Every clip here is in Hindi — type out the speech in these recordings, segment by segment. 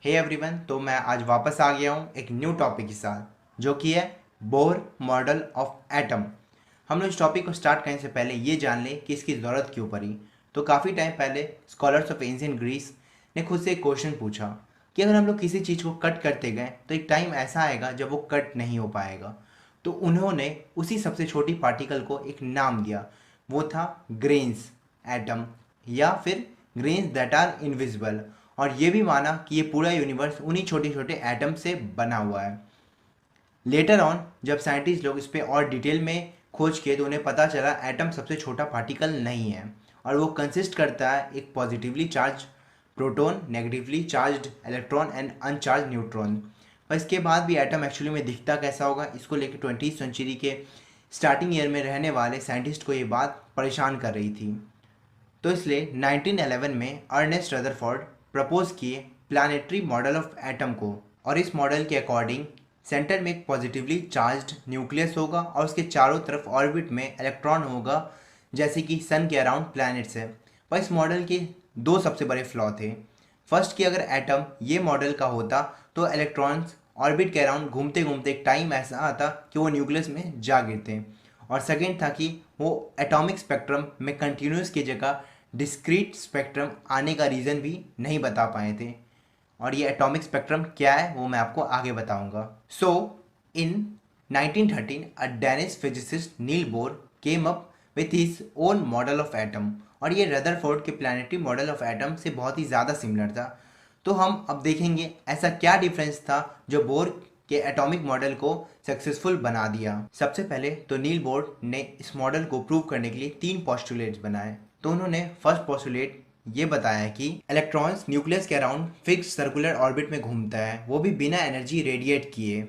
हे एवरीवन, तो मैं आज वापस आ गया हूँ एक न्यू टॉपिक के साथ जो कि है बोर मॉडल ऑफ एटम। हम लोग इस टॉपिक को स्टार्ट करने से पहले ये जान लें कि इसकी ज़रूरत क्यों पड़ी। तो काफ़ी टाइम पहले स्कॉलर्स ऑफ एंशिएंट ग्रीस ने खुद से एक क्वेश्चन पूछा कि अगर हम लोग किसी चीज़ को कट करते गए तो एक टाइम ऐसा आएगा जब वो कट नहीं हो पाएगा। तो उन्होंने उसी सबसे छोटी पार्टिकल को एक नाम दिया, वो था ग्रेन्स एटम या फिर ग्रेन्स दैट आर इनविजिबल। और ये भी माना कि ये पूरा यूनिवर्स उन्हीं छोटे छोटे एटम से बना हुआ है। लेटर ऑन जब साइंटिस्ट लोग इस पर और डिटेल में खोज किए तो उन्हें पता चला एटम सबसे छोटा पार्टिकल नहीं है और वो कंसिस्ट करता है एक positively charge proton, negatively charged electron and अनचार्ज neutron. पर इसके बाद भी एटम एक्चुअली में दिखता कैसा होगा, इसको लेकर 20th सेंचुरी के स्टार्टिंग ईयर में रहने वाले साइंटिस्ट को ये बात परेशान कर रही थी। तो इसलिए 1911 में अर्नेस्ट रदरफोर्ड प्रपोज किए प्लानिटरी मॉडल ऑफ एटम को। और इस मॉडल के अकॉर्डिंग सेंटर में एक पॉजिटिवली चार्ज्ड न्यूक्लियस होगा और उसके चारों तरफ ऑर्बिट में इलेक्ट्रॉन होगा, जैसे कि सन के अराउंड प्लैनेट्स है। पर इस मॉडल के दो सबसे बड़े फ्लॉ थे। फर्स्ट कि अगर एटम ये मॉडल का होता तो इलेक्ट्रॉन्स ऑर्बिट के अराउंड घूमते घूमते एक टाइम ऐसा आता कि वो न्यूक्लियस में जा गिरते। और सेकेंड था कि वो एटॉमिक स्पेक्ट्रम में कंटिन्यूस की जगह डिस्क्रीट स्पेक्ट्रम आने का रीज़न भी नहीं बता पाए थे। और ये एटॉमिक स्पेक्ट्रम क्या है वो मैं आपको आगे बताऊंगा। So in 1913 a Danish physicist Niels Bohr came up with his own model of atom. और ये रदरफोर्ड के प्लानिटरी मॉडल ऑफ एटम से बहुत ही ज़्यादा सिमिलर था। तो हम अब देखेंगे ऐसा क्या डिफरेंस था जो बोर के एटॉमिक मॉडल को सक्सेसफुल बना दिया। सबसे पहले तो नील बोर ने इस मॉडल को प्रूव करने के लिए तीन पोस्टुलेट्स बनाए। तो उन्होंने फर्स्ट पोस्टुलेट ये बताया कि इलेक्ट्रॉन्स न्यूक्लियस के अराउंड फिक्स सर्कुलर ऑर्बिट में घूमता है, वो भी बिना एनर्जी रेडिएट किए।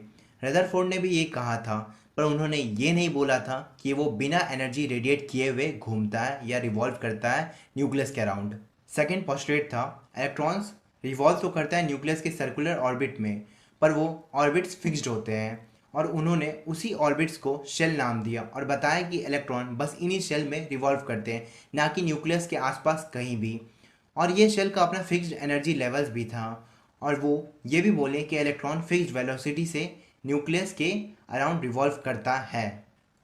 रदरफोर्ड ने भी ये कहा था, पर उन्होंने ये नहीं बोला था कि वो बिना एनर्जी रेडिएट किए हुए घूमता है या रिवॉल्व करता है न्यूक्लियस के अराउंड। सेकेंड पोस्टुलेट था इलेक्ट्रॉन्स रिवॉल्व तो करता है न्यूक्लियस के सर्कुलर ऑर्बिट में, पर वो ऑर्बिट्स फिक्स्ड होते हैं। और उन्होंने उसी ऑर्बिट्स को शेल नाम दिया और बताया कि इलेक्ट्रॉन बस इन्हीं शेल में रिवॉल्व करते हैं, ना कि न्यूक्लियस के आसपास कहीं भी। और ये शेल का अपना फिक्स्ड एनर्जी लेवल्स भी था। और वो ये भी बोले कि इलेक्ट्रॉन फिक्स्ड वेलोसिटी से न्यूक्लियस के अराउंड रिवॉल्व करता है।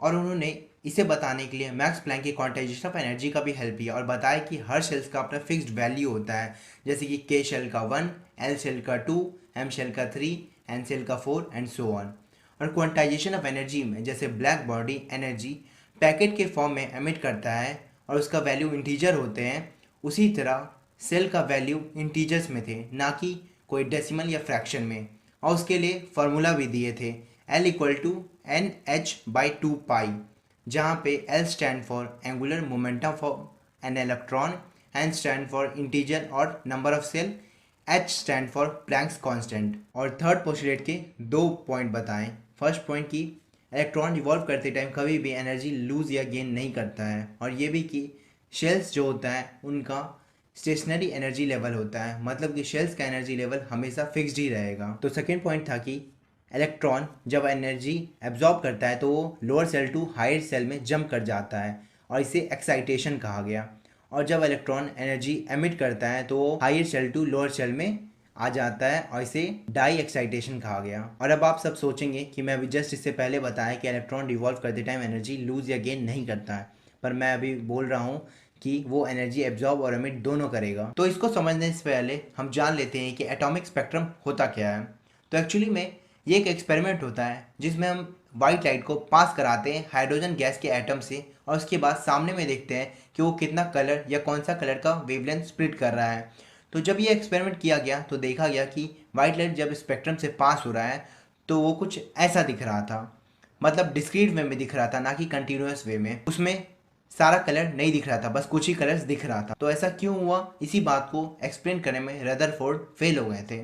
और उन्होंने इसे बताने के लिए मैक्स प्लैंक की क्वांटाइजेशन ऑफ एनर्जी का भी हेल्प किया और बताया कि हर शेल्स का अपना फिक्स्ड वैल्यू होता है, जैसे कि के शेल का 1, एल शेल का 2, एम शेल का 3, एन शेल का 4 एंड सो ऑन। और क्वांटाइजेशन ऑफ एनर्जी में जैसे ब्लैक बॉडी एनर्जी पैकेट के फॉर्म में एमिट करता है और उसका वैल्यू इंटीजर होते हैं, उसी तरह सेल का वैल्यू इंटीजर्स में थे, ना कि कोई डेसिमल या फ्रैक्शन में। और उसके लिए फार्मूला भी दिए थे, L equal to n h by 2 pi, जहाँ पे L stand for angular momentum for an electron, N stand for integer और number of shell, H stand for Planck's constant. और थर्ड पोस्टुलेट के दो पॉइंट बताएं। फर्स्ट पॉइंट कि इलेक्ट्रॉन रिवॉल्व करते टाइम कभी भी एनर्जी लूज या गेन नहीं करता है, और ये भी कि शेल्स जो होता है उनका स्टेशनरी एनर्जी लेवल होता है, मतलब कि शेल्स का एनर्जी लेवल हमेशा फिक्स्ड ही रहेगा। तो सेकेंड पॉइंट था कि इलेक्ट्रॉन जब एनर्जी एब्जॉर्ब करता है तो वो lower cell to higher cell में जंप कर जाता है और इसे एक्साइटेशन कहा गया। और जब इलेक्ट्रॉन एनर्जी एमिट करता है तो वो higher cell to lower cell में आ जाता है और इसे डाई एक्साइटेशन कहा गया। और अब आप सब सोचेंगे कि मैं अभी जस्ट इससे पहले बताया कि इलेक्ट्रॉन रिवॉल्व करते टाइम एनर्जी लूज या गेन नहीं करता है, पर मैं अभी बोल रहा हूँ कि वो एनर्जी एब्जॉर्ब और एमिट दोनों करेगा। तो इसको समझने से पहले हम जान लेते हैं कि एटॉमिक स्पेक्ट्रम होता क्या है। तो एक्चुअली में ये एक एक्सपेरिमेंट होता है जिसमें हम वाइट लाइट को पास कराते हैं हाइड्रोजन गैस के एटम से, और उसके बाद सामने में देखते हैं कि वो कितना कलर या कौन सा कलर का वेवलेंथ स्प्लिट कर रहा है। तो जब ये एक्सपेरिमेंट किया गया तो देखा गया कि वाइट लाइट जब स्पेक्ट्रम से पास हो रहा है तो वो कुछ ऐसा दिख रहा था, मतलब डिस्क्रीट वे में दिख रहा था, ना कि कंटिन्यूस वे में। उसमें सारा कलर नहीं दिख रहा था, बस कुछ ही कलर्स दिख रहा था। तो ऐसा क्यों हुआ, इसी बात को एक्सप्लेन करने में रदरफोर्ड फेल हो गए थे।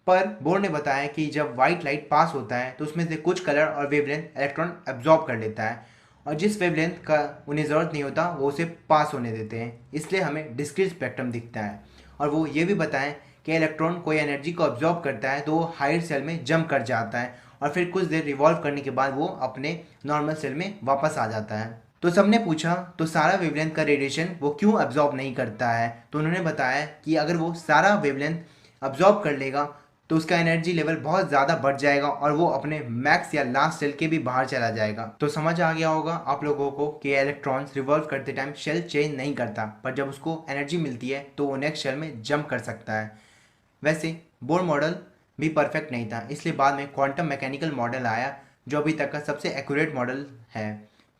पर बोर ने बताया कि जब व्हाइट लाइट पास होता है तो उसमें से कुछ कलर और वेवलेंथ इलेक्ट्रॉन एब्जॉर्ब कर लेता है, और जिस वेवलेंथ का उन्हें ज़रूरत नहीं होता वो उसे पास होने देते हैं, इसलिए हमें डिस्क्रीट स्पेक्ट्रम दिखता है। और वो ये भी बताएं कि इलेक्ट्रॉन कोई एनर्जी को ऑब्जॉर्ब करता है तो वो हायर सेल में जंप कर जाता है और फिर कुछ देर रिवॉल्व करने के बाद वो अपने नॉर्मल सेल में वापस आ जाता है। तो सबने पूछा तो सारा वेवलेंथ का रेडिएशन वो क्यों एब्जॉर्ब नहीं करता है। तो उन्होंने बताया कि अगर वो सारा वेवलेंथ अब्जॉर्ब कर लेगा तो उसका एनर्जी लेवल बहुत ज़्यादा बढ़ जाएगा और वो अपने मैक्स या लास्ट शेल के भी बाहर चला जाएगा। तो समझ आ गया होगा आप लोगों को कि इलेक्ट्रॉन्स रिवॉल्व करते टाइम शेल चेंज नहीं करता, पर जब उसको एनर्जी मिलती है तो वो नेक्स्ट शेल में जंप कर सकता है। वैसे बोर मॉडल भी परफेक्ट नहीं था, इसलिए बाद में क्वांटम मैकेनिकल मॉडल आया जो अभी तक का सबसे एक्यूरेट मॉडल है।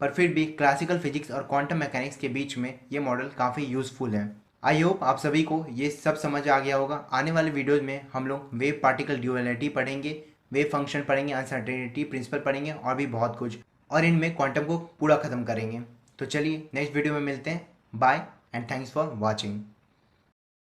पर फिर भी क्लासिकल फिजिक्स और क्वांटम मैकेनिक्स के बीच में ये मॉडल काफ़ी यूज़फुल है। आई होप आप सभी को ये सब समझ आ गया होगा। आने वाले वीडियोज़ में हम लोग वेव पार्टिकल ड्यूअलिटी पढ़ेंगे, वेव फंक्शन पढ़ेंगे, अनसर्टेनिटी प्रिंसिपल पढ़ेंगे और भी बहुत कुछ, और इनमें क्वांटम को पूरा ख़त्म करेंगे। तो चलिए नेक्स्ट वीडियो में मिलते हैं। Bye and thanks for watching.